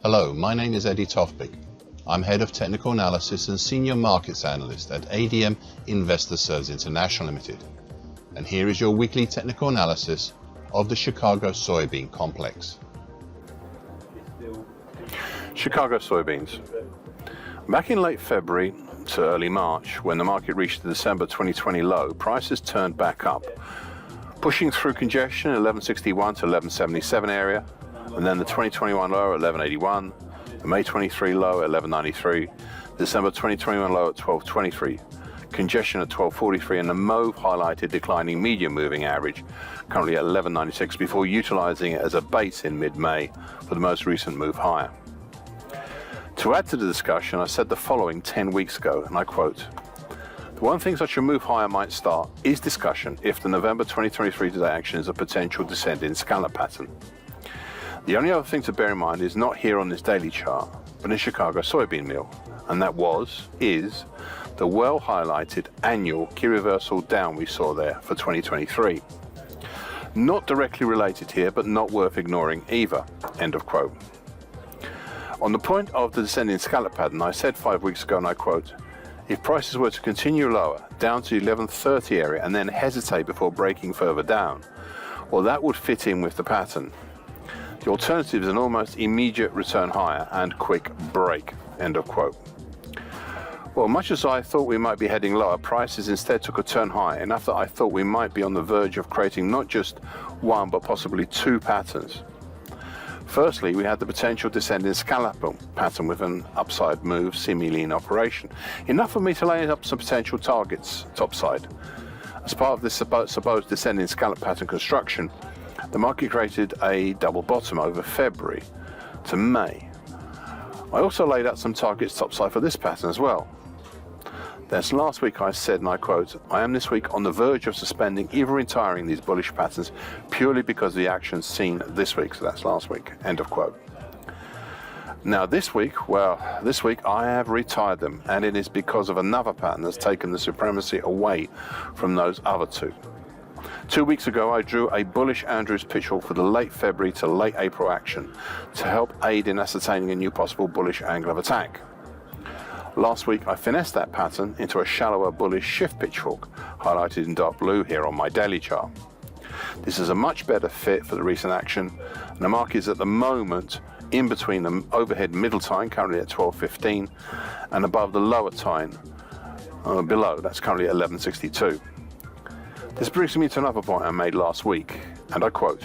Hello, my name is Eddie Tofpik. I'm Head of Technical Analysis and Senior Markets Analyst at ADM Investor Services International Limited. And here is your weekly technical analysis of the Chicago soybean complex. Chicago soybeans. Back in late February to early March, when the market reached the December 2020 low, prices turned back up, pushing through congestion at 1161 to 1177 area, and then the 2021 low at 1181, the May 23 low at 1193, December 2021 low at 1223, congestion at 1243, and the mauve highlighted declining medium moving average currently at 1196 before utilizing it as a base in mid-May for the most recent move higher. To add to the discussion, I said the following 10 weeks ago, and I quote, "The one thing such a move higher might start is discussion if the November 2023 today action is a potential descending scallop pattern. The only other thing to bear in mind is not here on this daily chart, but in Chicago soybean meal, and that is the well highlighted annual key reversal down we saw there for 2023. Not directly related here, but not worth ignoring either." End of quote. On the point of the descending scallop pattern, I said 5 weeks ago, and I quote, "If prices were to continue lower, down to 1130 area, and then hesitate before breaking further down, well, that would fit in with the pattern. The alternative is an almost immediate return higher and quick break." End of quote. Well, much as I thought we might be heading lower, prices instead took a turn higher, enough that I thought we might be on the verge of creating not just one, but possibly two patterns. Firstly, we had the potential descending scallop pattern with an upside move seemingly in operation, enough for me to lay up some potential targets topside. As part of this supposed descending scallop pattern construction, the market created a double bottom over February to May. I also laid out some targets topside for this pattern as well. Thus last week I said, and I quote, "I am this week on the verge of suspending, even retiring these bullish patterns purely because of the actions seen this week." So that's last week. End of quote. Now this week I have retired them, and it is because of another pattern that's taken the supremacy away from those other two. 2 weeks ago, I drew a bullish Andrews pitch for the late February to late April action to help aid in ascertaining a new possible bullish angle of attack. Last week, I finessed that pattern into a shallower bullish shift pitchfork, highlighted in dark blue here on my daily chart. This is a much better fit for the recent action, and the market is at the moment in between the overhead middle time, currently at 1215, and above the lower time below, that's currently at 1162. This brings me to another point I made last week, and I quote,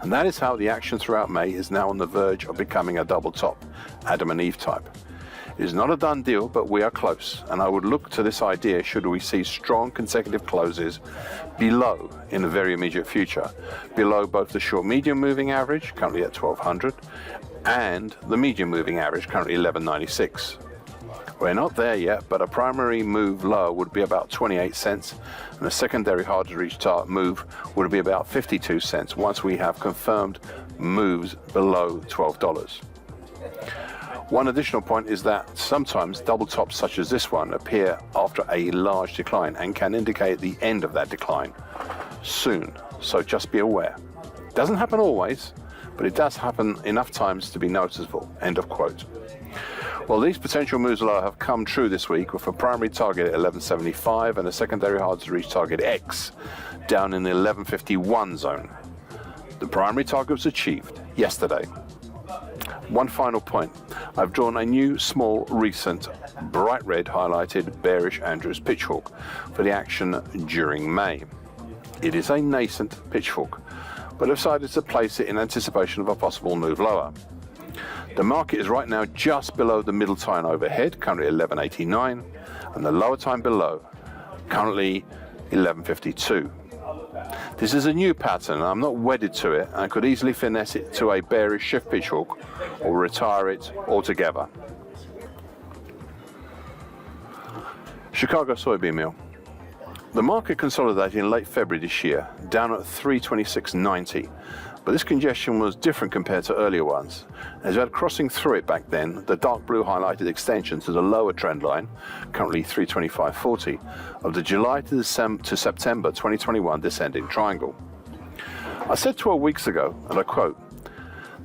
"And that is how the action throughout May is now on the verge of becoming a double top, Adam and Eve type. It is not a done deal, but we are close, and I would look to this idea should we see strong consecutive closes below in the very immediate future, below both the short medium moving average, currently at 1200, and the medium moving average, currently 1196. We're not there yet, but a primary move lower would be about 28 cents, and a secondary hard to reach target move would be about 52 cents once we have confirmed moves below $12. One additional point is that sometimes double tops such as this one appear after a large decline and can indicate the end of that decline soon, so just be aware. Doesn't happen always, but it does happen enough times to be noticeable." End of quote. Well, these potential moves lower have come true this week with a primary target at 1175 and a secondary hard to reach target X down in the 1151 zone. The primary target was achieved yesterday. One final point, I've drawn a new small recent bright red highlighted bearish Andrews pitchfork for the action during May. It is a nascent pitchfork, but I've decided to place it in anticipation of a possible move lower. The market is right now just below the middle time overhead, currently 11.89, and the lower time below, currently 11.52. This is a new pattern, and I'm not wedded to it, and I could easily finesse it to a bearish shift pitch hook or retire it altogether. Chicago soybean meal. The market consolidated in late February this year, down at 326.90, but this congestion was different compared to earlier ones. As we had crossing through it back then, the dark blue highlighted extension to the lower trend line, currently 325.40, of the July to September 2021 descending triangle. I said 12 weeks ago, and I quote,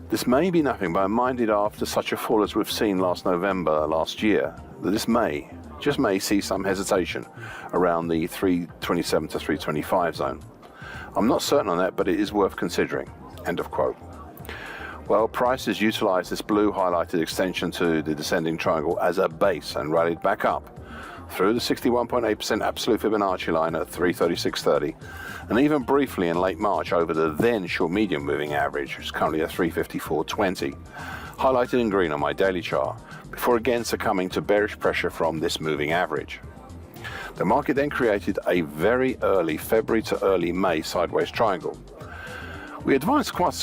"This may be nothing, but I'm minded after such a fall as we've seen last November last year, that this just may see some hesitation around the 327 to 325 zone. I'm not certain on that, but it is worth considering." End of quote. Well, prices utilized this blue highlighted extension to the descending triangle as a base and rallied back up through the 61.8% absolute Fibonacci line at 336.30, and even briefly in late March over the then short medium moving average, which is currently at 354.20, highlighted in green on my daily chart, before again succumbing to bearish pressure from this moving average. The market then created a very early February to early May sideways triangle. We advanced quite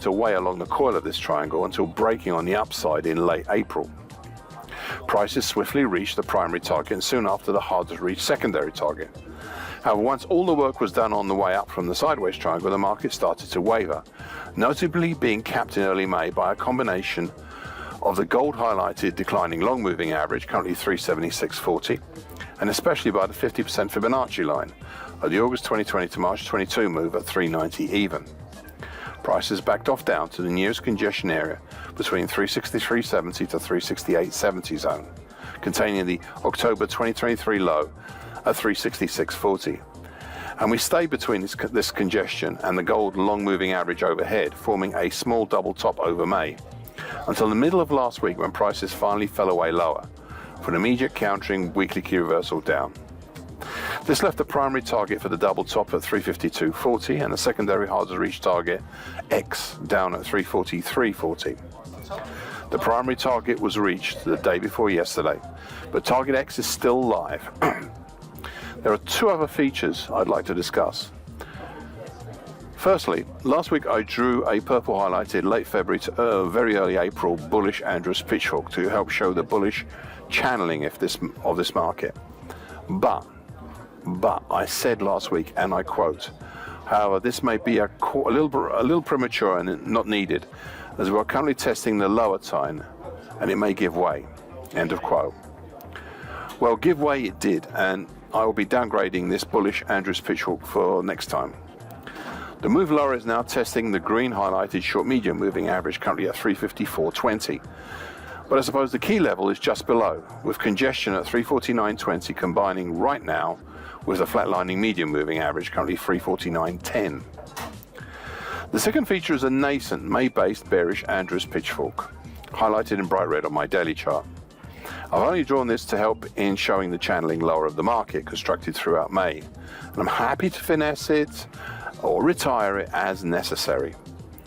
a way along the coil of this triangle until breaking on the upside in late April. Prices swiftly reached the primary target and soon after the hardest reached secondary target. However, once all the work was done on the way up from the sideways triangle, the market started to waver, notably being capped in early May by a combination of the gold highlighted declining long moving average, currently 376.40, and especially by the 50% Fibonacci line of the August 2020 to March 22 move at 390 even. Prices backed off down to the nearest congestion area between 363.70 to 368.70 zone, containing the October 2023 low at 366.40. And we stayed between this congestion and the gold long moving average overhead, forming a small double top over May, until the middle of last week when prices finally fell away lower for an immediate countering weekly key reversal down. This left the primary target for the double top at 352.40 and the secondary hard to reach target X down at 343.40. The primary target was reached the day before yesterday, but target X is still live. There are two other features I'd like to discuss. Firstly, last week I drew a purple highlighted late February to very early April bullish Andrews pitch hook to help show the bullish channeling of this market. But I said last week, and I quote, however, this may be a little premature and not needed, as we are currently testing the lower time, and it may give way. End of quote. Well, give way it did, and I will be downgrading this bullish Andrews pitch hook for next time. The move lower is now testing the green highlighted short medium moving average, currently at 354.20. But I suppose the key level is just below, with congestion at 349.20 combining right now with the flatlining medium moving average, currently 349.10. The second feature is a nascent May-based bearish Andrews pitchfork, highlighted in bright red on my daily chart. I've only drawn this to help in showing the channeling lower of the market constructed throughout May, and I'm happy to finesse it or retire it as necessary.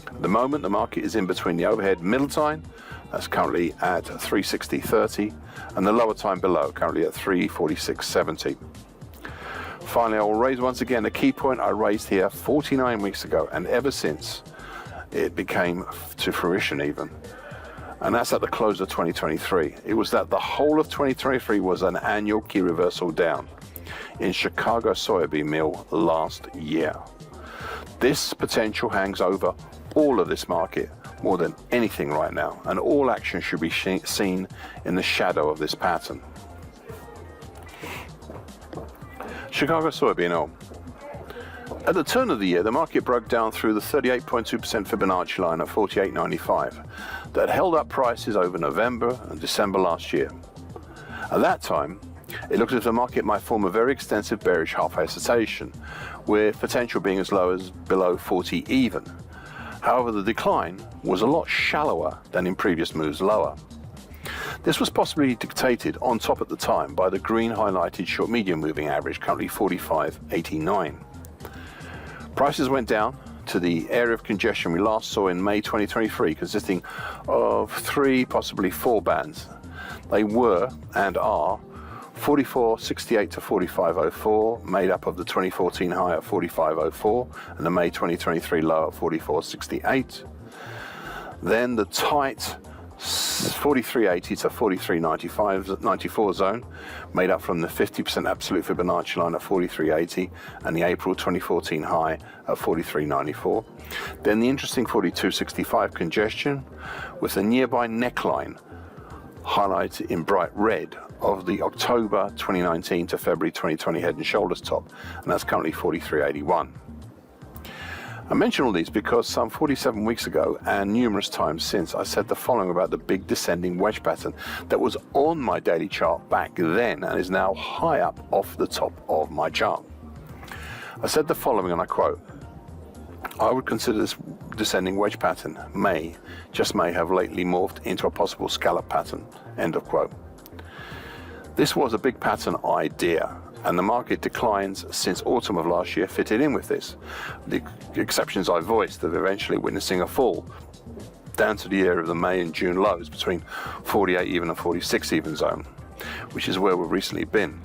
At the moment, the market is in between the overhead middle time, that's currently at 360.30, and the lower time below, currently at 346.70. Finally, I will raise once again a key point I raised here 49 weeks ago, and ever since it became to fruition even. And that's at the close of 2023. It was that the whole of 2023 was an annual key reversal down in Chicago soybean meal last year. This potential hangs over all of this market more than anything right now, and all action should be seen in the shadow of this pattern. Chicago soybean oil. At the turn of the year, the market broke down through the 38.2% Fibonacci line at 48.95 that held up prices over November and December last year. At that time, it looked as if the market might form a very extensive bearish half hesitation, with potential being as low as below 40 even. However, the decline was a lot shallower than in previous moves lower. This was possibly dictated on top at the time by the green highlighted short medium moving average, currently 45.89. Prices went down to the area of congestion we last saw in May 2023, consisting of 3, possibly 4 bands. They were and are 44.68 to 45.04, made up of the 2014 high at 45.04 and the May 2023 low at 44.68. Then the tight 43.80 to 43.94 zone, made up from the 50% absolute Fibonacci line at 43.80 and the April 2014 high at 43.94. Then the interesting 42.65 congestion with the nearby neckline highlighted in bright red of the October 2019 to February 2020 head and shoulders top, and that's currently 43.81. I mention all these because some 47 weeks ago and numerous times since, I said the following about the big descending wedge pattern that was on my daily chart back then and is now high up off the top of my chart. I said the following, and I quote, "I would consider this descending wedge pattern may have lately morphed into a possible scallop pattern," end of quote. This was a big pattern idea, and the market declines since autumn of last year fitted in with this. The exceptions I voiced of eventually witnessing a fall down to the area of the May and June lows between 48 even and 46 even zone, which is where we've recently been.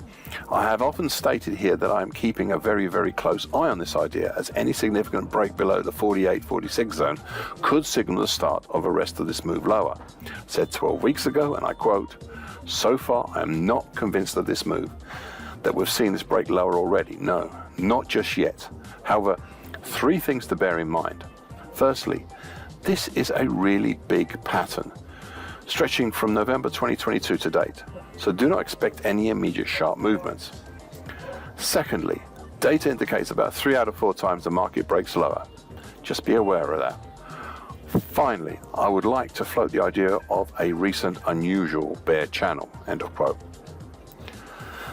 I have often stated here that I am keeping a very, very close eye on this idea, as any significant break below the 48-46 zone could signal the start of a rest of this move lower. Said 12 weeks ago, and I quote, "So far I am not convinced of this move, that we've seen this break lower already. No, not just yet. However, 3 things to bear in mind. Firstly, this is a really big pattern, stretching from November 2022 to date, so do not expect any immediate sharp movements. Secondly, data indicates about 3 out of 4 times the market breaks lower. Just be aware of that. Finally, I would like to float the idea of a recent unusual bear channel," end of quote.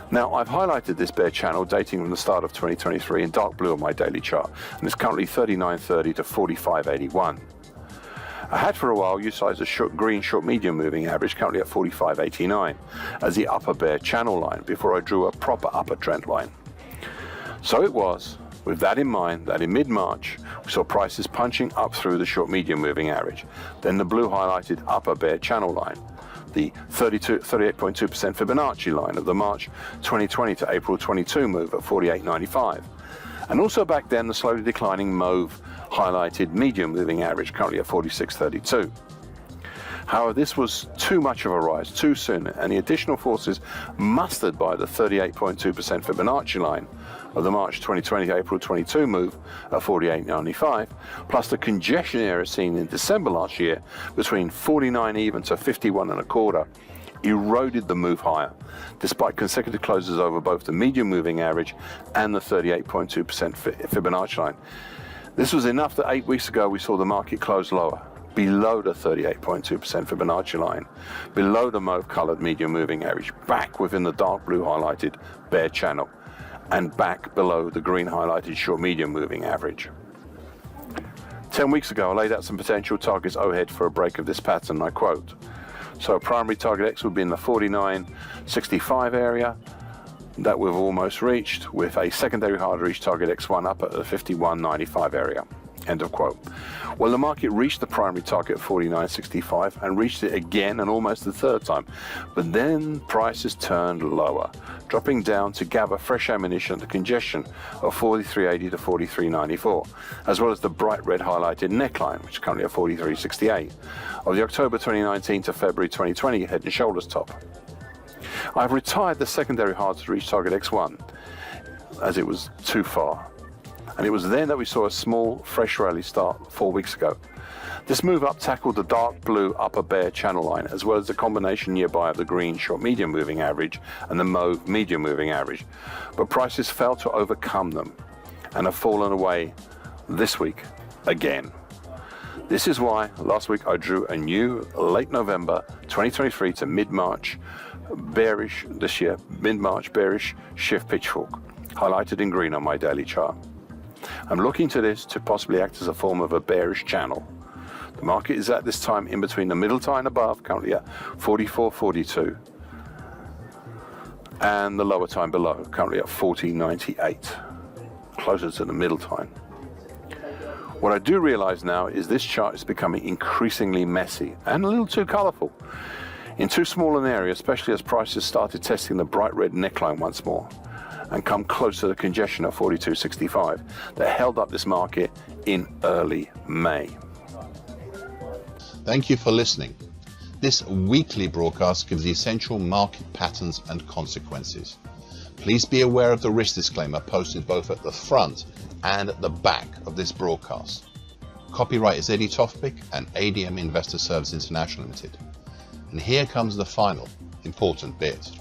Now, I've highlighted this bear channel dating from the start of 2023 in dark blue on my daily chart, and it's currently 39.30 to 45.81. I had for a while utilized a green short medium moving average, currently at 45.89, as the upper bear channel line before I drew a proper upper trend line. So it was with that in mind that in mid-March we saw prices punching up through the short medium moving average, then the blue highlighted upper bear channel line, the 38.2% Fibonacci line of the March 2020 to April 22 move at 48.95. And also back then the slowly declining mauve highlighted medium moving average, currently at 46.32. However, this was too much of a rise too soon, and the additional forces mustered by the 38.2% Fibonacci line of the March 2020 to April 22 move at 48.95, plus the congestion area seen in December last year between 49 even to 51.25, eroded the move higher, despite consecutive closes over both the medium moving average and the 38.2% Fibonacci line. This was enough that 8 weeks ago we saw the market close lower, below the 38.2% Fibonacci line, below the mauve colored medium moving average, back within the dark blue highlighted bear channel, and back below the green highlighted short medium moving average. 10 weeks ago I laid out some potential targets overhead for a break of this pattern, I quote. So a primary target X would be in the 49.65 area that we've almost reached, with a secondary hard reach target X1 up at the 51.95 area, end of quote. Well, the market reached the primary target at 49.65 and reached it again and almost the third time, but then prices turned lower, dropping down to gather fresh ammunition at the congestion of 43.80 to 43.94, as well as the bright red highlighted neckline, which is currently at 43.68, of the October 2019 to February 2020 head and shoulders top. I've retired the secondary hard to reach target X1 as it was too far, and it was then that we saw a small fresh rally start 4 weeks ago. This move up tackled the dark blue upper bear channel line, as well as the combination nearby of the green short medium moving average and the mauve medium moving average, but prices failed to overcome them and have fallen away this week again. This is why last week I drew a new late November 2023 to mid-March bearish this year, mid-March bearish shift pitchfork, highlighted in green on my daily chart. I'm looking to this to possibly act as a form of a bearish channel. The market is at this time in between the middle tie and above, currently at 44.42, and the lower time below, currently at 40.98, closer to the middle time. What I do realize now is this chart is becoming increasingly messy and a little too colorful. In too small an area, especially as prices started testing the bright red neckline once more and come close to the congestion of 42.65 that held up this market in early May. Thank you for listening. This weekly broadcast gives the essential market patterns and consequences. Please be aware of the risk disclaimer posted both at the front and at the back of this broadcast. Copyright is Eddie Tofpik and ADM Investor Services International Limited. And here comes the final important bit.